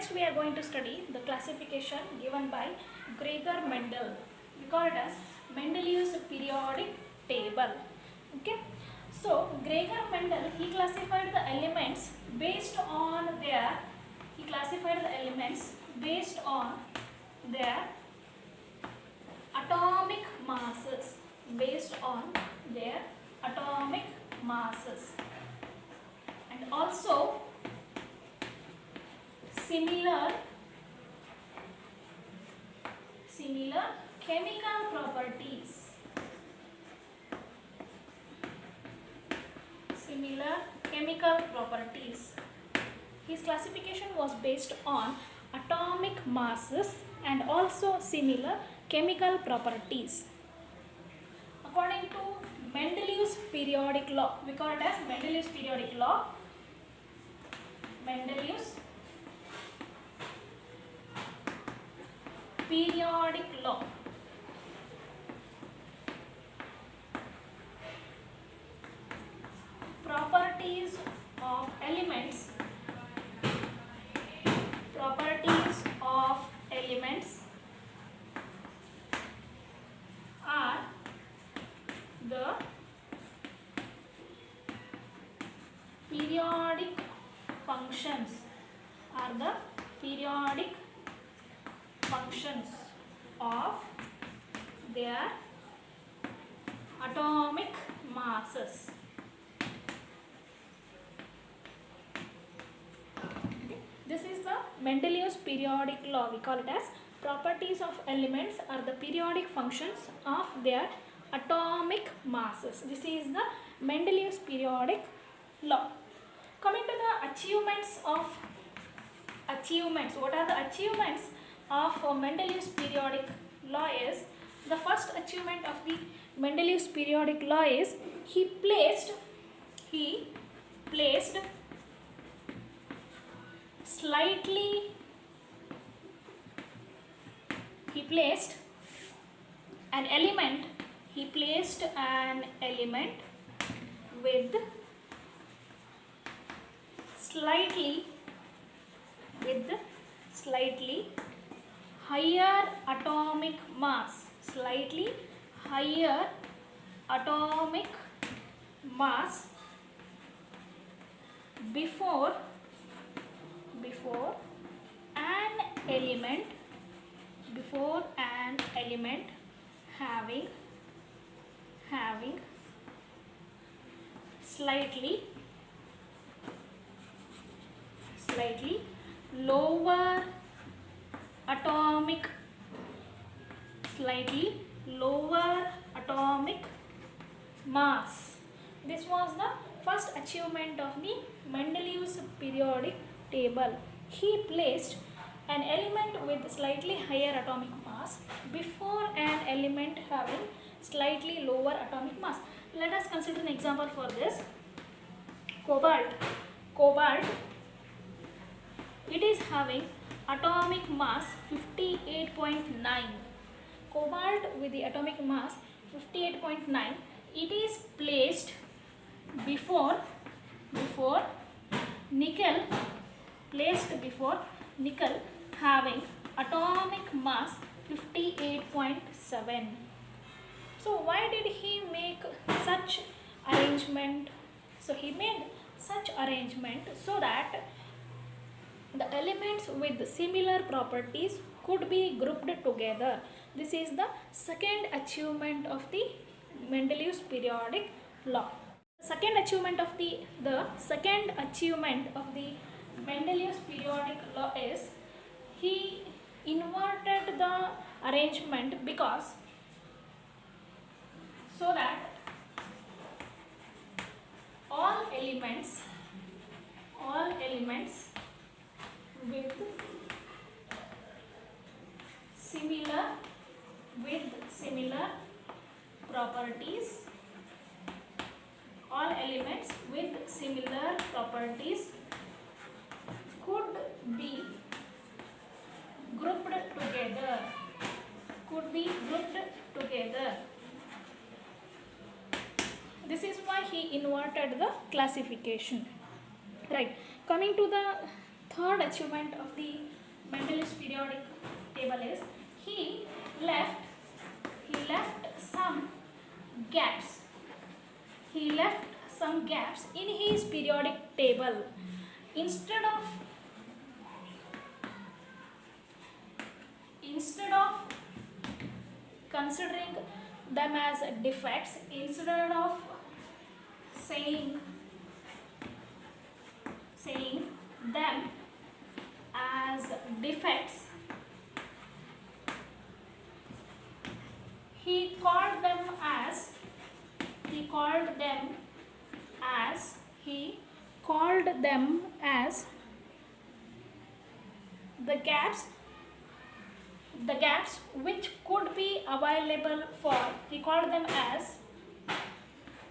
next we are going to study the classification given by Gregor Mendel. We call it as Mendeleev's periodic table. Okay. So Gregor Mendel, he classified the elements based on their atomic masses, and also similar chemical properties. His classification was based on atomic masses and also similar chemical properties. According to Mendeleev's periodic law, we call it as Mendeleev's periodic law. Properties of elements are the periodic functions of their atomic masses. This is the Mendeleev's periodic law. We call it as properties of elements are the periodic functions of their atomic masses. This is the Mendeleev's periodic law. Coming to the achievements. What are the achievements of Mendeleev's periodic law is, the first achievement of the Mendeleev's periodic law is he placed an element with slightly higher atomic mass, before an element having slightly lower atomic mass. This was the first achievement of the Mendeleev's periodic table. He placed an element with slightly higher atomic mass before an element having slightly lower atomic mass. Let us consider an example for this. Cobalt, it is having atomic mass 58.9. Cobalt with the atomic mass 58.9, it is placed before nickel, having atomic mass 58.7. So why did he make such arrangement? So he made such arrangement so that the elements with similar properties could be grouped together. This is the second achievement of the Mendeleev's periodic law. The second achievement of the Mendeleev's periodic law is he inverted the arrangement so that all elements with similar properties could be grouped together. This is why he inverted the classification. Right. Coming to the third achievement of the Mendeleev's periodic table is he left some gaps. He left some gaps in his periodic table. Instead of considering them as defects, instead of saying them as defects, he called them as the gaps which could be available for, he called them as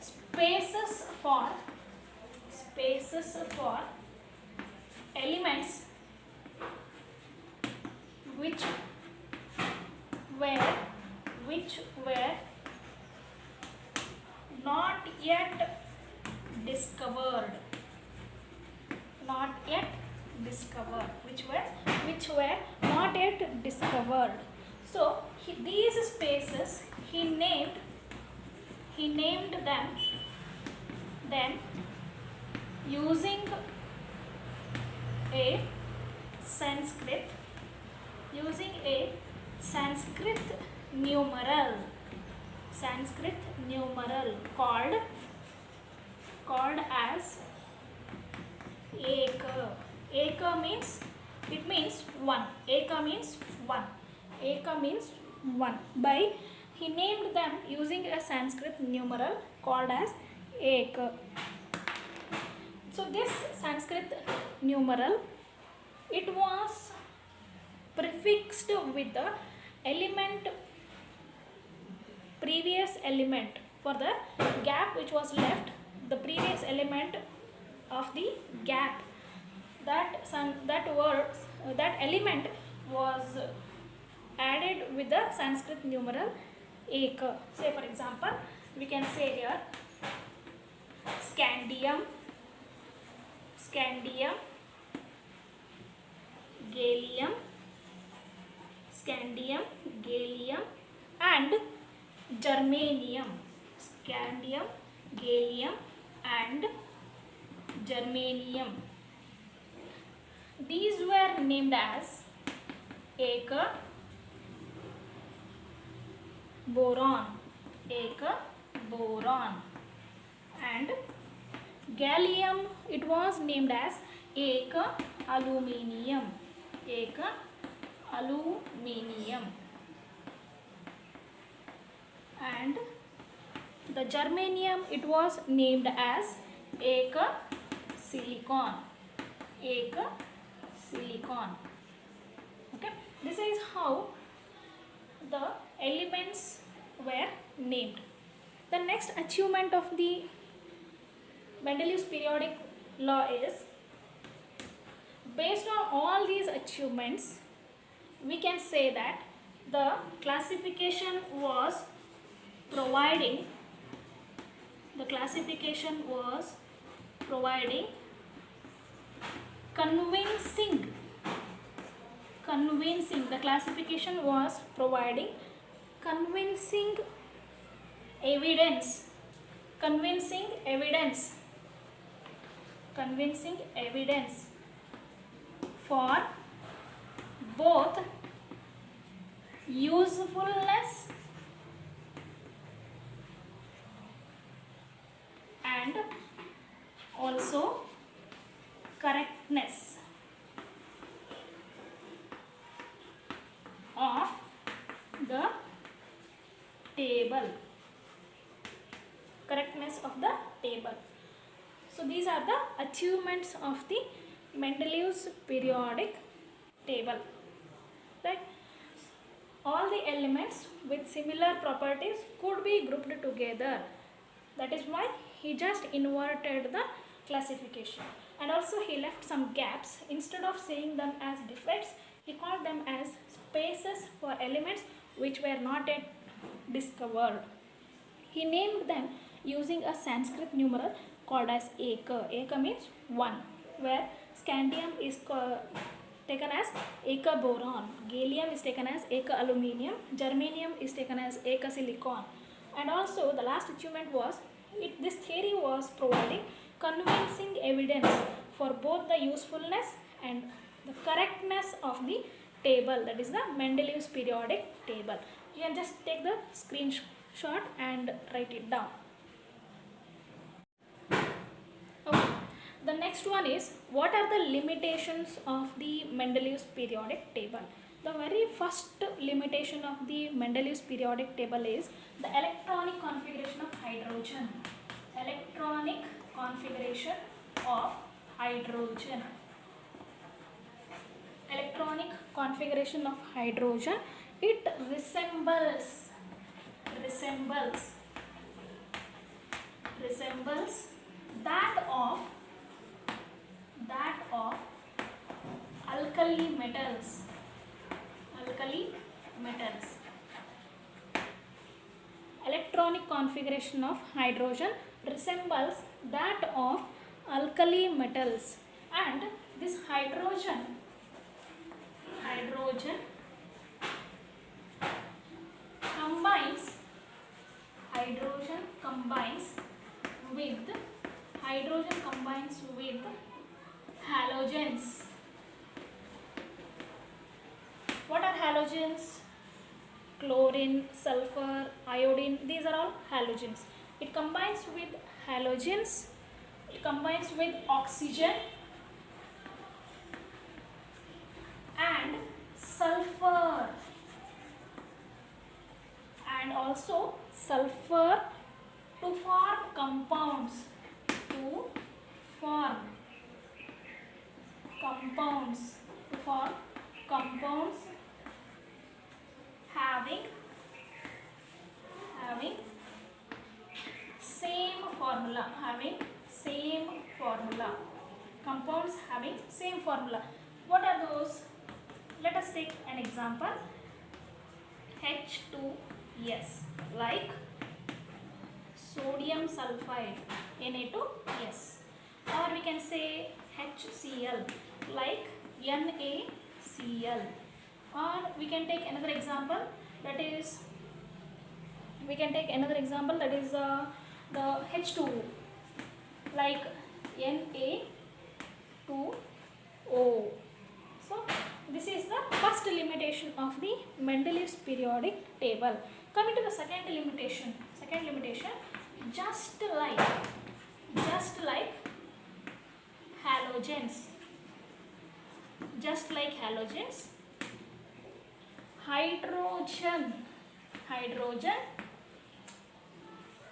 spaces for elements which were not yet discovered, which were not yet discovered. So these spaces he named them then using a Sanskrit numeral called as Eka. Eka means, it means one. Eka means one. By he named them using a Sanskrit numeral called as Eka. So this Sanskrit numeral, it was prefixed with the previous element for the gap which was left, the previous element of the gap. That element was added with the Sanskrit numeral Eka. Say for example, we can say here scandium, gallium, and germanium. Scandium, gallium and germanium. These were named as Eka boron, and gallium, it was named as Eka aluminium, and the germanium, it was named as Eka silicon. Okay, this is how the elements were named. The next achievement of the Mendeleev's periodic law is, based on all these achievements, we can say that the classification was providing convincing evidence for both usefulness and also correctness of the table. So these are the achievements of the Mendeleev's periodic table. Right? All the elements with similar properties could be grouped together. That is why he just inverted the classification. And also he left some gaps. Instead of saying them as defects, he called them as spaces for elements which were not yet discovered. He named them using a Sanskrit numeral called as Eka. Eka means one, where scandium is taken as eka boron, gallium is taken as eka aluminium, germanium is taken as eka silicon. And also the last achievement was this theory was providing convincing evidence for both the usefulness and the correctness of the table, that is the Mendeleev's periodic table. You can just take the screenshot and write it down. Okay. The next one is, what are the limitations of the Mendeleev's periodic table? The very first limitation of the Mendeleev's periodic table is the electronic configuration of hydrogen. Electronic configuration of hydrogen. Electronic configuration of hydrogen, it resembles that of alkali metals. Electronic configuration of hydrogen resembles that of alkali metals, and this hydrogen combines with halogens. What are halogens? Chlorine, sulfur, iodine, these are all halogens. It combines with halogens, it combines with oxygen and sulfur, and also sulfur to form compounds, having same formula. Compounds having same formula. What are those? Let us take an example. H2S, like sodium sulfide, Na2S, or we can say HCl, like NaCl, or we can take another example, that is the H2O, like Na2O. So this is the first limitation of the Mendeleev's periodic table. Coming to the second limitation, just like halogens, hydrogen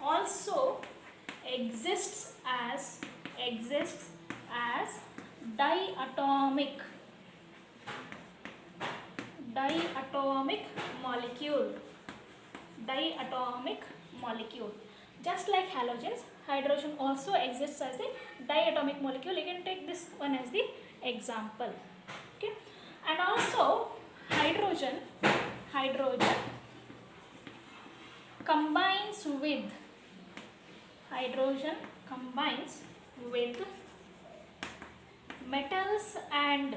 also exists as diatomic molecule. Just like halogens, hydrogen also exists as a diatomic molecule. You can take this one as the example. Okay, and also hydrogen combines with metals and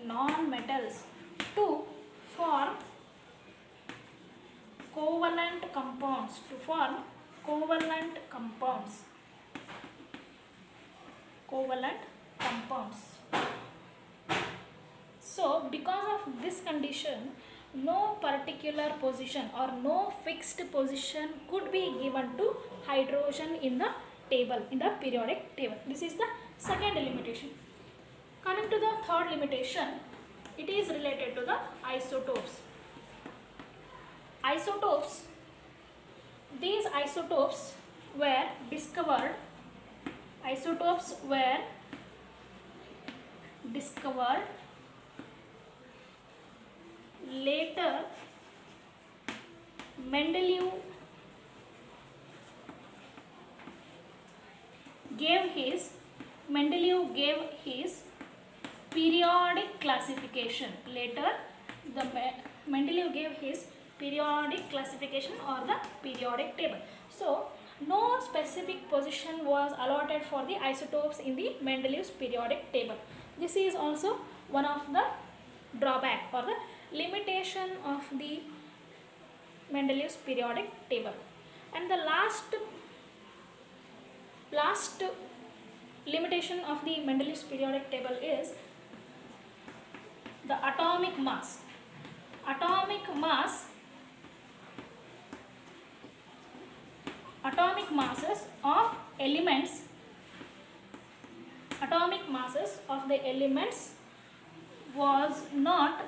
non-metals to form covalent compounds. So because of this condition, no particular position or no fixed position could be given to hydrogen in the periodic table. This is the second limitation. Coming to the third limitation, it is related to the isotopes. These isotopes were discovered later. Mendeleev gave his periodic classification. Later, Mendeleev gave his periodic classification or the periodic table. So no specific position was allotted for the isotopes in the Mendeleev's periodic table. This is also one of the drawback or the limitation of the Mendeleev's periodic table. And the last limitation of the Mendeleev's periodic table is the atomic mass. Atomic masses of the elements was not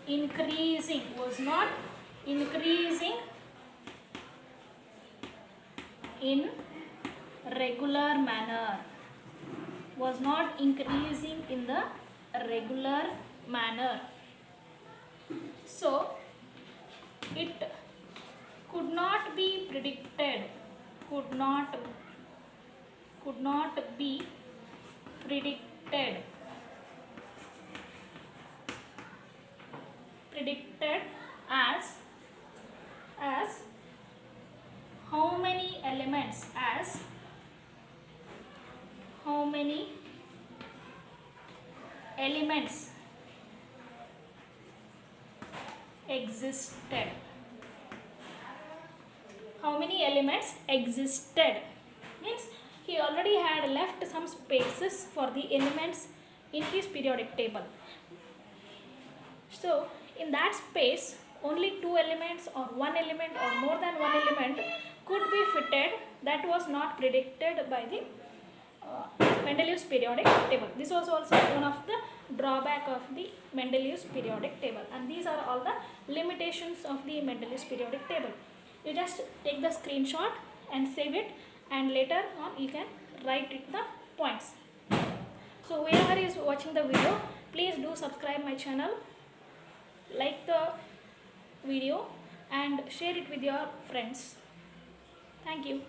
increasing in regular manner, so it could not be predicted as how many elements existed. How many elements existed means he already had left some spaces for the elements in his periodic table. So in that space only 2 elements or 1 element or more than 1 element could be fitted. That was not predicted by the Mendeleev's periodic table. This was also one of the drawback of the Mendeleev's periodic table, and these are all the limitations of the Mendeleev's periodic table. You just take the screenshot and save it, and later on you can write it the points. So whoever is watching the video, please do subscribe my channel, like the video and share it with your friends. Thank you.